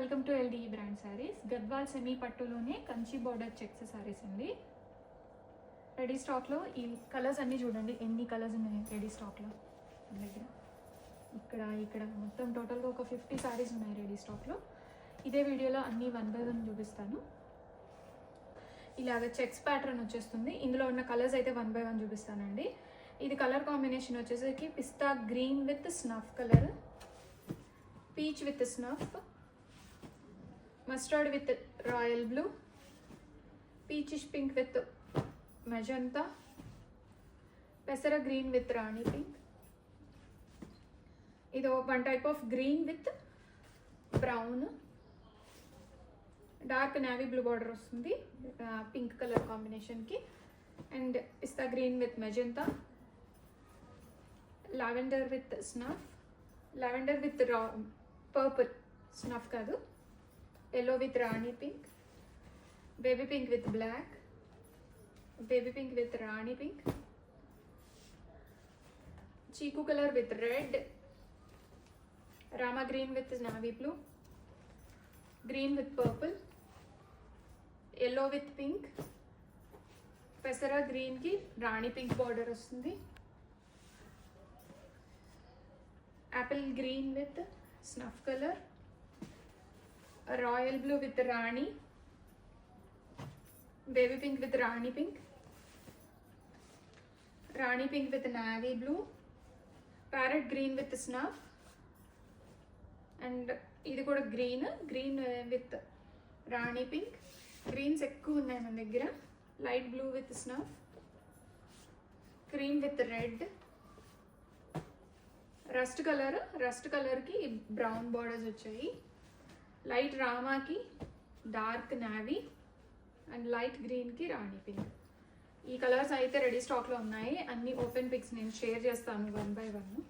Welcome to LD brand saris. Gadwal semi పట్టులోనే Kanchi border checks saris అండి. Ready స్టాక్లో ఈ కలర్స్ అన్నీ చూడండి, ఎన్ని కలర్స్ ఉన్నాయి రెడీ స్టాక్లో మన దగ్గర. ఇక్కడ మొత్తం టోటల్గా ఒక 50 శారీస్ ఉన్నాయి రెడీ స్టాక్లో. ఇదే వీడియోలో అన్నీ 1 by 1 చూపిస్తాను. ఇలాగ చెక్స్ ప్యాటర్న్ వచ్చేస్తుంది. ఇందులో ఉన్న కలర్స్ అయితే 1 by 1 చూపిస్తానండి. ఇది కలర్ కాంబినేషన్ వచ్చేసరికి pista green with snuff colour, peach with snuff, mustard with royal blue, peachish pink with magenta, పెసర గ్రీన్ విత్ రాణి పింక్. ఇది one type of green with brown, dark navy blue border వస్తుంది pink colour కాంబినేషన్కి, and pista green with magenta, lavender with snuff, lavender with purple snuff కాదు, yellow with rani pink, baby pink with black, baby pink with rani pink, chiku color with red, rama green with navy blue, green with purple, yellow with pink, pesara green ki rani pink border vastundi, apple green with snuff color, royal blue with rani, baby pink with rani pink, rani pink with navy blue, parrot green with snuff, and ఇది కూడా green with rani pink. Greens ఎక్కువ ఉన్నాయి మన దగ్గర. Light blue with snuff, cream with red, rust కలర్కి brown borders వచ్చాయి, light రామాకి dark navy, and light గ్రీన్కి రాణి పింక్. ఈ కలర్స్ అయితే రెడీ స్టాక్లో ఉన్నాయి. అన్ని ఓపెన్ పిక్స్ నేను షేర్ చేస్తాను 1 by 1.